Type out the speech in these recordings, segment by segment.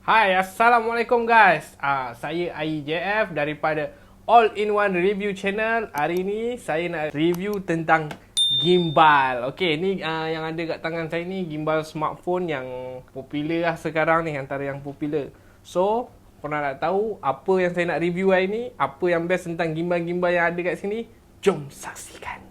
Hai, Assalamualaikum guys. Saya IJF daripada All-in-One Review Channel. Hari ni saya nak review tentang gimbal. Okey, ni yang ada kat tangan saya ni gimbal smartphone yang popular lah sekarang ni, antara yang popular. So, korang nak tahu apa yang saya nak review hari ni, apa yang best tentang gimbal-gimbal yang ada kat sini? Jom saksikan.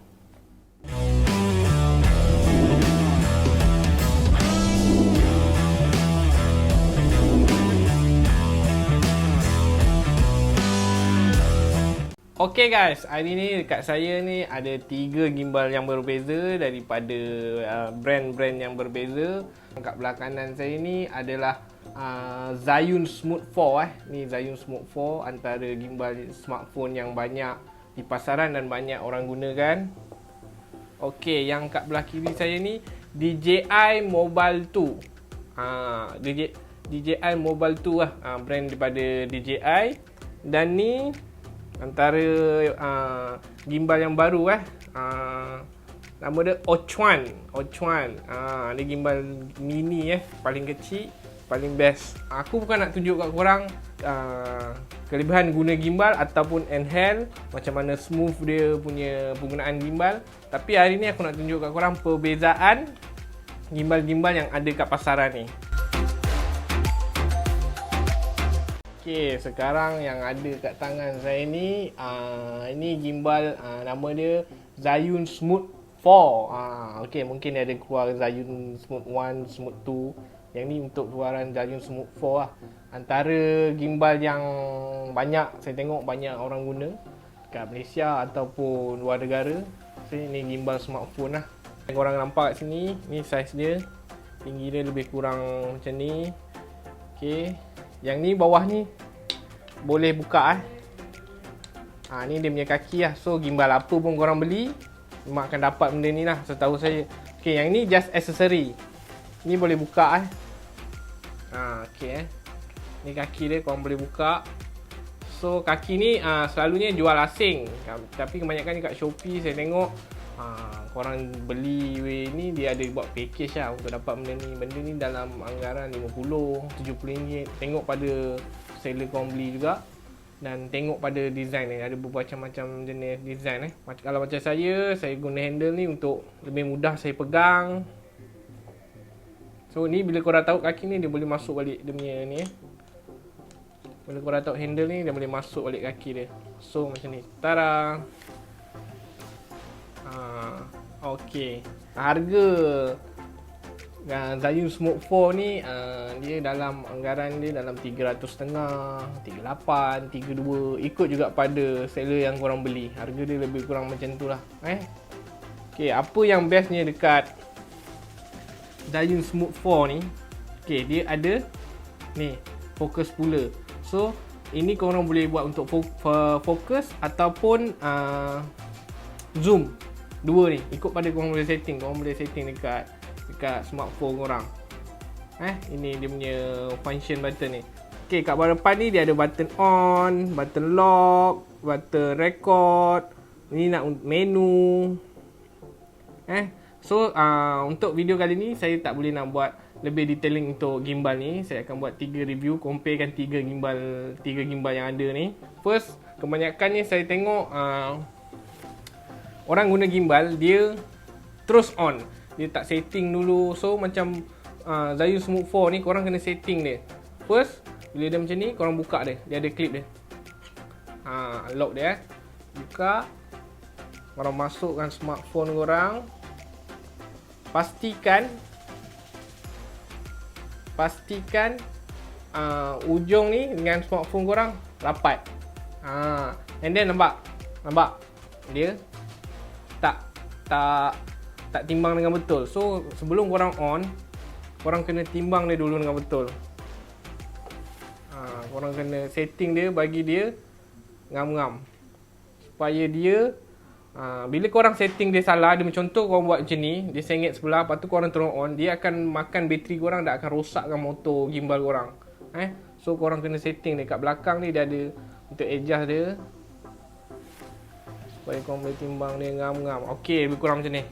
Okay guys, hari ni dekat saya ni ada 3 gimbal yang berbeza daripada brand-brand yang berbeza. Kat belah kanan saya ni adalah Zhiyun Smooth 4 Ni Zhiyun Smooth 4, antara gimbal smartphone yang banyak di pasaran dan banyak orang gunakan. Okay, yang kat belah kiri saya ni DJI Mobile 2. DJI Mobile 2 lah, brand daripada DJI. Dan ni antara gimbal yang baru nama dia Ochuan. Ni gimbal mini paling kecil, paling best. Aku bukan nak tunjuk kat korang kelebihan guna gimbal ataupun handheld, macam mana smooth dia punya penggunaan gimbal. Tapi hari ni aku nak tunjuk kat korang perbezaan gimbal-gimbal yang ada kat pasaran ni. Okay, sekarang yang ada kat tangan saya ni, ini gimbal, nama dia Zhiyun Smooth 4. Okay, mungkin ada keluar Zhiyun Smooth 1, Smooth 2. Yang ni untuk keluaran Zhiyun Smooth 4 lah. Antara gimbal yang saya tengok banyak orang guna kat Malaysia ataupun luar negara. So, ni gimbal smartphone lah. Korang nampak kat sini, ni saiz dia. Tinggi dia lebih kurang macam ni. Okay. Yang ni bawah ni boleh buka ni dia punya kaki lah. So gimbal apa pun korang beli, memang akan dapat benda ni lah, setahu saya. Okay, yang ni just accessory. Ni boleh buka okay, ni kaki dia korang boleh buka. So kaki ni selalunya jual asing, tapi kebanyakan kat Shopee saya tengok korang beli ni dia ada buat package lah untuk dapat benda ni. Benda ni dalam anggaran 50, 70 ringgit. Tengok pada seller korang beli juga, dan tengok pada design ni. Ada bermacam-macam jenis design Kalau macam saya guna handle ni untuk lebih mudah saya pegang. So ni bila korang tahu kaki ni, dia boleh masuk balik dia punya ni Bila korang tahu handle ni, dia boleh masuk balik kaki dia. So macam ni, tada. Okay, harga Zhiyun Smooth 4 ni dia dalam anggaran dia dalam 300.5, 38, 32, ikut juga pada seller yang korang beli. Harga dia lebih kurang macam tu lah. Okay, apa yang bestnya dekat Zhiyun Smooth 4 ni, okay, dia ada ni focus puller. So ini korang boleh buat untuk fokus ataupun zoom. Dua ni, ikut pada korang boleh setting. Korang boleh setting dekat smartphone korang. Ini dia punya function button ni. Okay, kat bawah depan ni dia ada button on, button lock, button record. Ni nak menu. So untuk video kali ni saya tak boleh nak buat lebih detailing untuk gimbal ni. Saya akan buat 3 review, comparekan 3 gimbal yang ada ni. First, kebanyakan ni saya tengok orang guna gimbal, dia terus on. Dia tak setting dulu. So macam Zhiyun Smooth 4 ni, korang kena setting dia. First, bila dia macam ni, korang buka dia. Dia ada clip dia. Lock dia. Buka. Korang masukkan smartphone korang. Pastikan ujung ni dengan smartphone korang rapat. And then nampak dia tak timbang dengan betul. So sebelum korang on, korang kena timbang dia dulu dengan betul. Korang kena setting dia, bagi dia ngam-ngam, supaya dia bila korang setting dia salah, dia contoh korang buat macam ni, dia sengit sebelah, lepas tu korang turn on, dia akan makan bateri korang dan akan rosakkan motor gimbal korang. So korang kena setting dia. Kat belakang ni dia ada untuk adjust dia, supaya korang boleh timbang dia ngam-ngam. Okay, lebih kurang macam ni.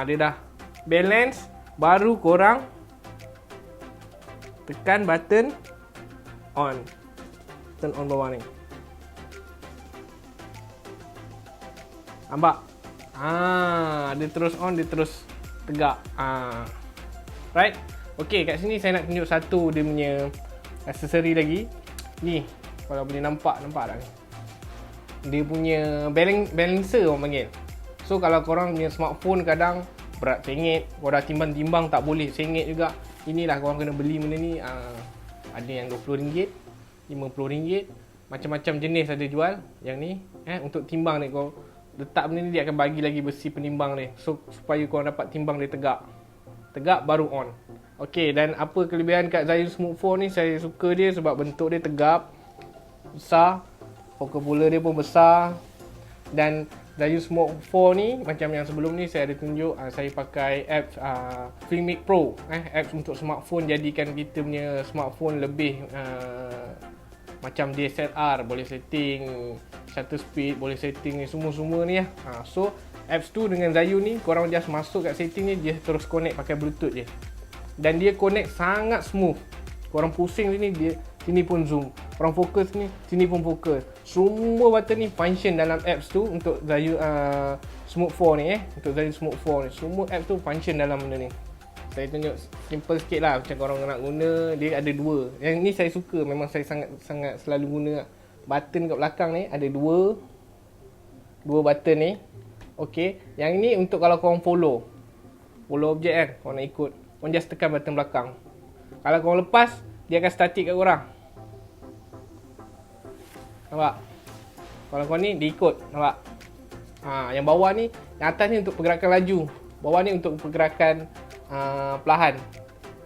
Dia dah balance. Baru korang Tekan button on. Turn on bawah ni. Nampak? Dia terus on, dia terus tegak. Right? Okay, kat sini saya nak tunjuk satu dia punya aksesori lagi. Ni, kalau boleh nampak tak ni? Dia punya balancer orang panggil. So kalau korang punya smartphone kadang berat sengit, korang timbang-timbang tak boleh, sengit juga. Inilah korang kena beli benda ni. Ada yang RM20, RM50, macam-macam jenis ada jual. Yang ni untuk timbang ni, kau letak benda ni dia akan bagi lagi besi penimbang ni. So supaya korang dapat timbang dia tegak. Tegak baru on. Okay, dan apa kelebihan kat Zhiyun Smooth 4 ni, saya suka dia sebab bentuk dia tegap, besar, focal puller dia pun besar. Dan Zhiyun Smooth 4 ni macam yang sebelum ni saya ada tunjuk, saya pakai apps Filmic Pro, apps untuk smartphone, jadikan kita punya smartphone lebih macam DSLR, boleh setting shutter speed, boleh setting ni semua-semua ni ya. So apps tu dengan Zhiyun ni korang just masuk kat setting ni, dia terus connect pakai Bluetooth je. Dan dia connect sangat smooth. Korang pusing sini, dia sini pun zoom. Korang fokus ni, sini pun fokus. Semua button ni function dalam apps tu untuk Zhiyun Smooth 4 ni untuk Zhiyun Smooth 4 ni. Semua apps tu function dalam benda ni. Saya tunjuk simple sikit lah macam korang nak guna. Dia ada dua. Yang ni saya suka, memang saya sangat selalu guna. Button kat belakang ni ada dua button ni. Okay, yang ni untuk kalau korang follow objek kan, korang nak ikut, korang just tekan button belakang. Kalau korang lepas, dia akan static kat korang. Nampak? Kalau korang ni, dia ikut. Nampak? Yang bawah ni, yang atas ni untuk pergerakan laju, bawah ni untuk pergerakan perlahan.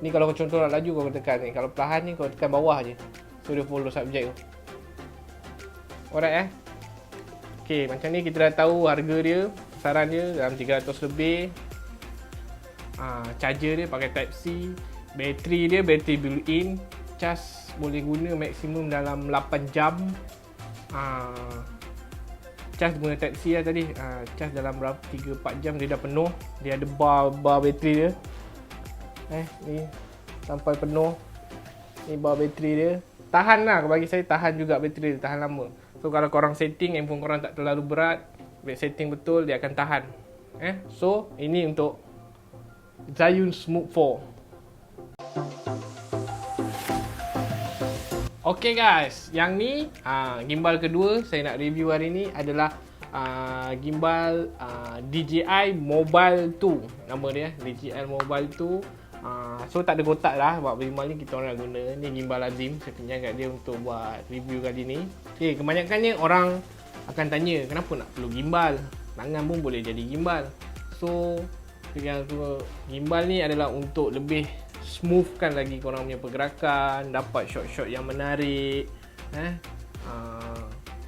Ni kalau contoh nak laju, korang tekan ni. Kalau perlahan ni, korang tekan bawah je. So dia follow subjek tu. Alright Okay, macam ni kita dah tahu harga dia, pasaran dia dalam 300 lebih. Charger dia pakai Type-C. Bateri dia bateri built-in. Cas boleh guna maksimum dalam 8 jam. Cas guna Type-C lah tadi. Cas dalam berapa 3-4 jam dia dah penuh. Dia ada bar bateri dia. Ni sampai penuh. Ni bar bateri dia. Tahan lah, bagi saya tahan juga bateri dia, tahan lama. So kalau korang setting, handphone korang tak terlalu berat, setting betul, dia akan tahan. So ini untuk Zhiyun Smooth 4. Okay guys, yang ni gimbal kedua saya nak review hari ni adalah gimbal DJI Mobile 2. Nama dia DJI Mobile 2. So tak ada kotak lah, sebab gimbal ni kita orang nak guna. Ni gimbal Azim, saya pinjam kat dia untuk buat review kali ni. Okay, kebanyakannya orang akan tanya kenapa nak perlu gimbal, tangan pun boleh jadi gimbal. So yang gimbal ni adalah untuk lebih smoothkan lagi korang punya pergerakan, dapat shot-shot yang menarik,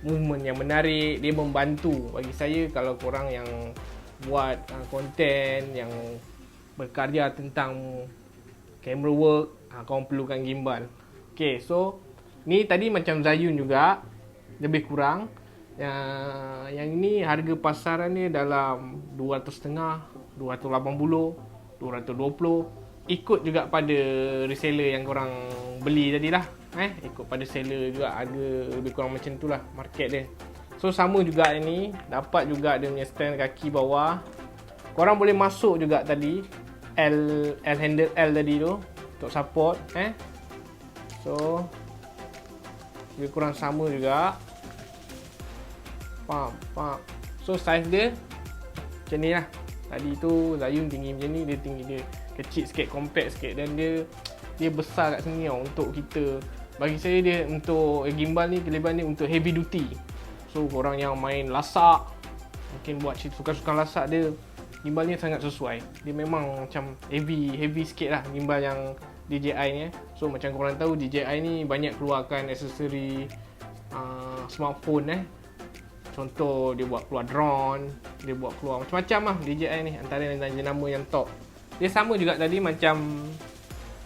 movement yang menarik. Dia membantu bagi saya kalau korang yang buat konten yang berkarya tentang camera work, korang perlukan gimbal. Okay, so ni tadi macam Zhiyun juga, lebih kurang. Yang ni harga pasaran ni dalam 200.5, 280, 220. Ikut juga pada reseller yang korang beli tadi lah. Ikut pada seller juga, harga lebih kurang macam tu lah market dia. So sama juga ni, dapat juga dia punya stand kaki bawah. Korang boleh masuk juga tadi L handle L tadi tu untuk support. So lebih kurang sama juga. Faham. So size dia macam ni lah. Tadi tu Zhiyun tinggi macam ni, dia tinggi, dia kecil sikit, compact sikit. Dan dia besar kat sini tau, untuk kita. Bagi saya dia untuk gimbal ni, kelebihan ni untuk heavy duty. So korang yang main lasak, mungkin buat sukan-sukan lasak, dia gimbal ni sangat sesuai. Dia memang macam heavy sikit lah gimbal yang DJI ni. So macam korang tahu, DJI ni banyak keluarkan aksesori smartphone. Contoh dia buat keluar drone, dia buat keluar macam-macam lah DJI ni, antara nama yang top. Dia sama juga tadi macam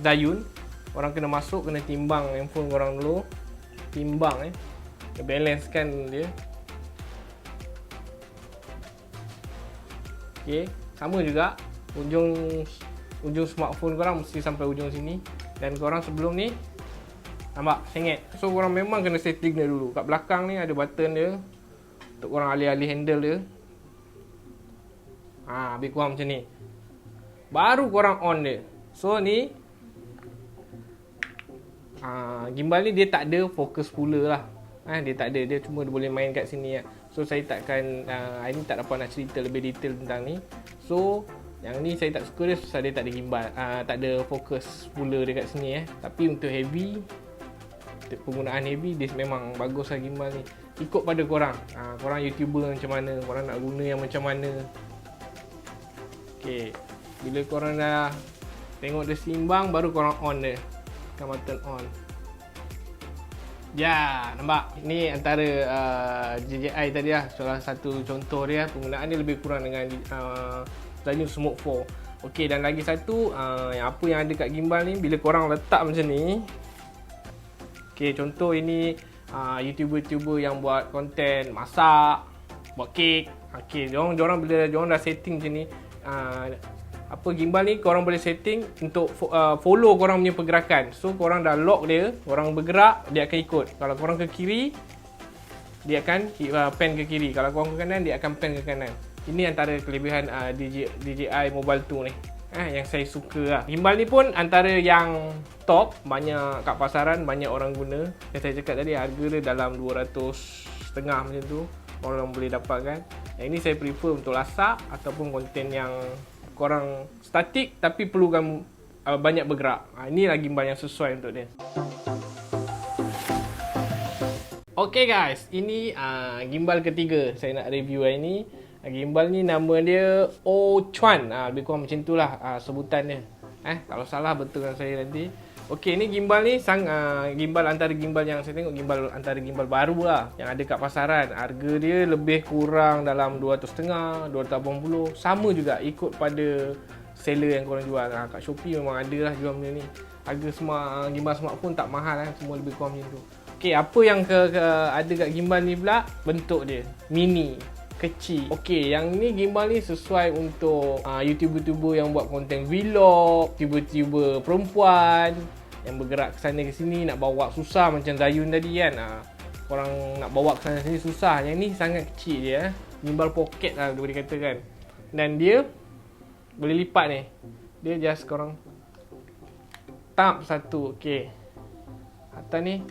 Zhiyun. Korang kena masuk, kena timbang handphone korang dulu. Timbang dia balance kan dia. Okay, sama juga ujung smartphone korang mesti sampai ujung sini. Dan korang sebelum ni nampak sengit. So korang memang kena setting dia dulu. Kat belakang ni ada button dia untuk korang alih-alih handle dia. Lebih kurang macam ni. Baru korang on dia. So ni gimbal ni dia tak ada fokus pula lah. Dia tak ada, dia cuma boleh main kat sini lah. So saya takkan hari ni tak dapat nak cerita lebih detail tentang ni. So yang ni saya tak suka dia sebab dia tak ada gimbal, tak ada fokus pula dekat sini Tapi untuk heavy, untuk penggunaan heavy dia memang bagus lah gimbal ni. Ikut pada korang, korang YouTuber macam mana, korang nak guna yang macam mana. Okay, bila korang dah tengok dia seimbang, baru korang on dia. Tekan button on. Ya, nampak? Ni antara DJI tadi lah. Salah satu contoh dia. Penggunaan dia lebih kurang dengan Zayun Smoke 4. Okey, dan lagi satu, apa yang ada kat gimbal ni, bila korang letak macam ni. Okey, contoh ini YouTuber-YouTuber yang buat konten masak, buat kek. Okey, diorang bila diorang dah setting macam ni, gimbal ni korang boleh setting untuk follow korang punya pergerakan. So korang dah lock dia, korang bergerak, dia akan ikut. Kalau korang ke kiri, dia akan pan ke kiri. Kalau korang ke kanan, dia akan pan ke kanan. Ini antara kelebihan DJI Mobile 2 ni, yang saya suka lah. Gimbal ni pun antara yang top, banyak kat pasaran, banyak orang guna. Yang saya cakap tadi, harga dia dalam 200.5 macam tu, orang boleh dapatkan. Yang ini saya prefer untuk lasak ataupun konten yang korang statik tapi perlukan banyak bergerak. Inilah gimbal yang sesuai untuk dia. Okay guys, ini gimbal ketiga saya nak review hari ni. Gimbal ni nama dia Ochuan. Lebih kurang macam itulah sebutan dia. Kalau salah betulkan saya nanti. Okey, ni gimbal ni gimbal antara gimbal yang saya tengok, gimbal antara gimbal baru lah yang ada kat pasaran. Harga dia lebih kurang dalam 200.5, 280. Sama juga ikut pada seller yang korang jual. Kat Shopee memang ada lah jual benda ni. Harga semua gimbal smartphone tak mahal lah, semua lebih kurang macam tu. Okey, apa yang ada kat gimbal ni pula, bentuk dia mini, kecil. Okey, yang ni gimbal ni sesuai untuk YouTuber-YouTuber yang buat konten vlog, YouTuber perempuan yang bergerak ke sana ke sini, nak bawa susah macam Zayun tadi kan. Korang nak bawa ke sana sini susah. Yang ni sangat kecil dia, gimbal pocket lah boleh dikatakan. Dan dia boleh lipat ni. Dia just korang tap satu. Okey, atas ni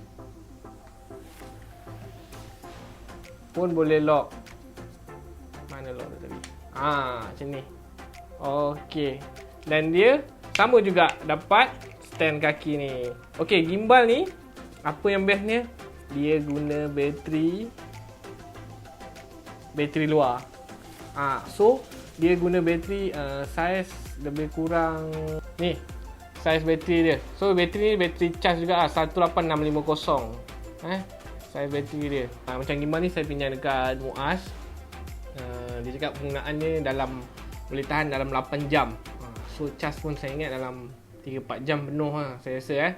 pun boleh lock. Mana lock dia tadi? Macam ni. Okey. Dan dia sama juga dapat stand kaki ni. Okey, gimbal ni apa yang bestnya? Dia guna bateri luar. So dia guna bateri saiz lebih kurang ni. Saiz bateri dia. So bateri ni bateri charge juga 18650. Saiz bateri dia. Macam gimbal ni saya pinjam dekat Muaz. Dia cakap penggunaannya boleh tahan dalam 8 jam. So charge pun saya ingat dalam 3-4 jam penuh lah saya rasa.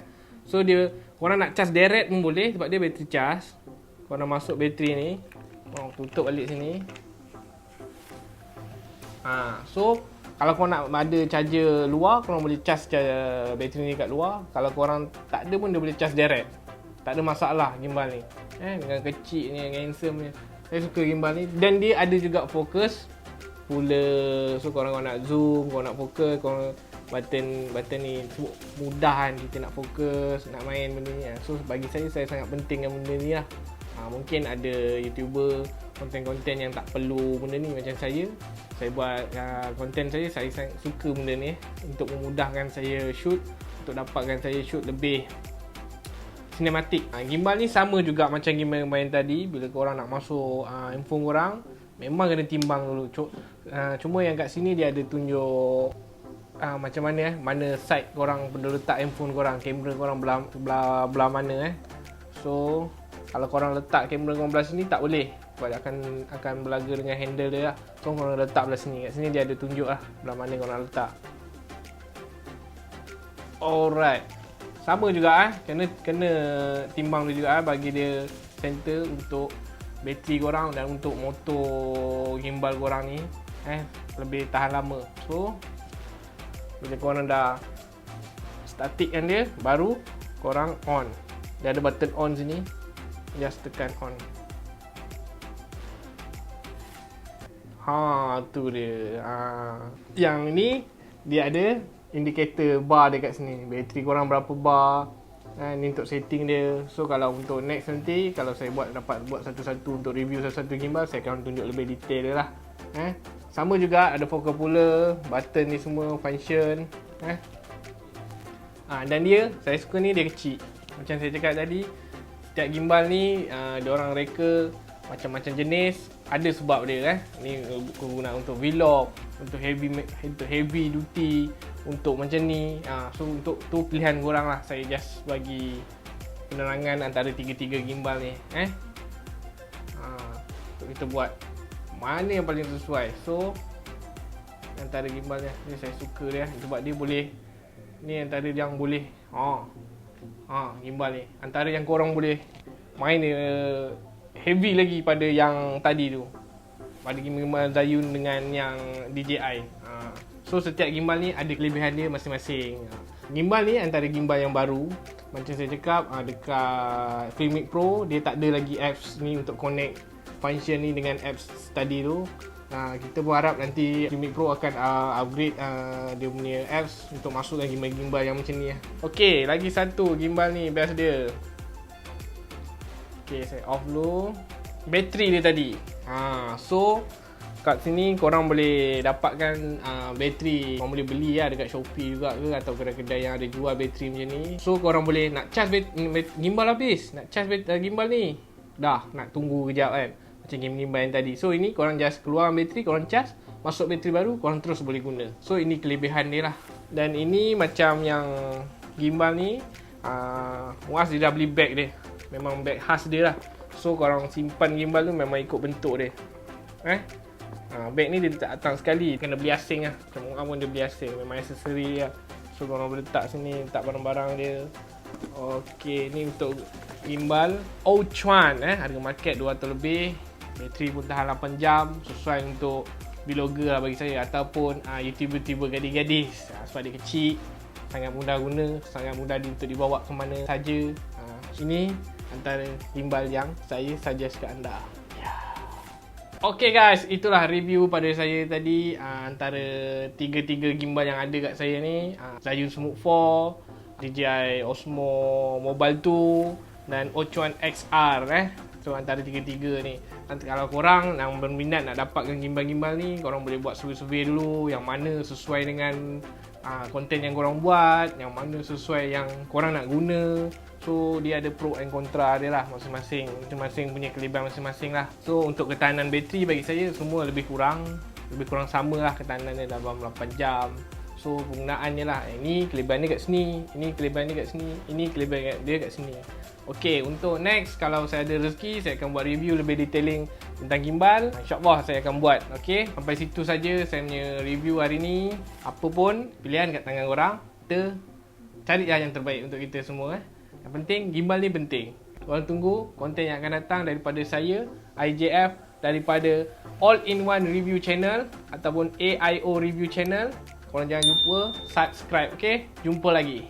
So dia, korang nak charge direct pun boleh sebab dia bateri charge. Korang masuk bateri ni, korang tutup balik sini. So kalau korang nak ada charger luar, korang boleh charge bateri ni kat luar. Kalau korang tak ada pun dia boleh charge direct. Tak ada masalah gimbal ni. Dengan kecil ni, dengan handsome ni. Saya suka gimbal ni. Dan dia ada juga fokus pula. So korang nak zoom, korang nak fokus, korang button ni mudah kan kita nak fokus, nak main benda ni. So bagi saya sangat penting yang benda ni lah. Mungkin ada YouTuber konten-konten yang tak perlu benda ni macam saya. Saya buat konten saya sangat suka benda ni untuk memudahkan saya shoot, untuk dapatkan saya shoot lebih sinematik. Gimbal ni sama juga macam gimbal yang main tadi. Bila korang nak masuk handphone korang, memang kena timbang dulu. Cuma yang kat sini dia ada tunjuk macam mana mana side korang perlu letak handphone korang, kamera korang belah mana. So kalau korang letak kamera korang belah sini tak boleh, sebab akan belaga dengan handle dia lah. So korang letak belah sini. Kat sini dia ada tunjuk lah belah mana korang letak. Alright. Sama juga kena timbang dia juga bagi dia center untuk bateri korang dan untuk motor gimbal korang ni lebih tahan lama. So bila korang dah statikkan dia, baru korang on. Dia ada button on sini, just tekan on. Tu dia. Yang ni dia ada indikator bar dekat sini. Bateri korang berapa bar. Ni untuk setting dia. So kalau untuk next nanti, kalau saya dapat buat satu-satu untuk review satu-satu gimbal, saya akan tunjuk lebih detail dia lah. Sama juga ada focal puller, button ni semua function. Dan dia, saya suka ni dia kecil. Macam saya cakap tadi, setiap gimbal ni diorang reka macam-macam jenis, ada sebab dia. Ni guna untuk vlog, untuk heavy duty, untuk macam ni. So untuk tu pilihan korang lah. Saya just bagi penerangan antara tiga-tiga gimbal ni. Untuk kita buat mana yang paling sesuai. So antara gimbalnya ni saya suka dia sebab dia boleh, ni antara yang boleh gimbal ni antara yang korang boleh main heavy lagi pada yang tadi tu, pada gimbal Zhiyun dengan yang DJI. So setiap gimbal ni ada kelebihan dia masing-masing. Gimbal ni antara gimbal yang baru. Macam saya cakap, dekat Filmic Pro dia tak ada lagi apps ni untuk connect function ni dengan apps tadi tu. Kita berharap nanti Filmic Pro akan upgrade dia punya apps untuk masukkan gimbal-gimbal yang macam ni. Okey, lagi satu gimbal ni best dia. Okey, saya off dulu. Bateri dia tadi. So kat sini korang boleh dapatkan bateri. Korang boleh beli lah dekat Shopee juga ke, atau kedai-kedai yang ada jual bateri macam ni. So korang boleh nak charge gimbal habis, nak charge gimbal ni, dah nak tunggu kejap kan, macam gimbal yang tadi. So ini korang just keluar bateri, korang charge, masuk bateri baru, korang terus boleh guna. So ini kelebihan dia lah. Dan ini macam yang gimbal ni, Muaz dia dah beli bag dia, memang bag khas dia lah. So korang simpan gimbal tu memang ikut bentuk dia. Bag ni dia tak datang sekali, kena beli asing lah. Macam orang pun dia beli asing, memang aksesori lah. So korang boleh letak sini, letak barang-barang dia. Okey, ni untuk gimbal Ochuan, harga market 200 lebih. Bateri pun tahan 8 jam, sesuai untuk vlogger lah bagi saya, ataupun YouTuber gadis-gadis. Sebab dia kecil, sangat mudah guna, sangat mudah untuk dibawa ke mana saja. Ini antara gimbal yang saya suggest ke anda. Okay guys, itulah review pada saya tadi antara tiga gimbal yang ada kat saya ni. Zhiyun Smook 4, DJI Osmo Mobile 2 dan Ochuan XR. So antara tiga-tiga ni, kalau korang yang berminat nak dapatkan gimbal-gimbal ni, korang boleh buat survey dulu yang mana sesuai dengan konten yang korang buat, yang mana sesuai yang korang nak guna. So dia ada pro and kontra dia lah, masing-masing punya kelebihan masing-masing lah. So untuk ketahanan bateri bagi saya semua lebih kurang sama lah ketahanannya dalam 8 jam. So penggunaannya lah, ini kelebihan dia kat sini, ini kelebihan dia kat sini, ini kelebihan dia kat sini. Okay, untuk next kalau saya ada rezeki, saya akan buat review lebih detailing tentang gimbal. InsyaAllah saya akan buat. Okay, sampai situ saja saya punya review hari ni. Apa pun pilihan kat tangan korang, kita carilah yang terbaik untuk kita semua. Yang penting, gimbal ni penting. Korang tunggu konten yang akan datang daripada saya, IJF, daripada All-in-One Review Channel ataupun AIO Review Channel. Korang jangan lupa subscribe, okay? Jumpa lagi.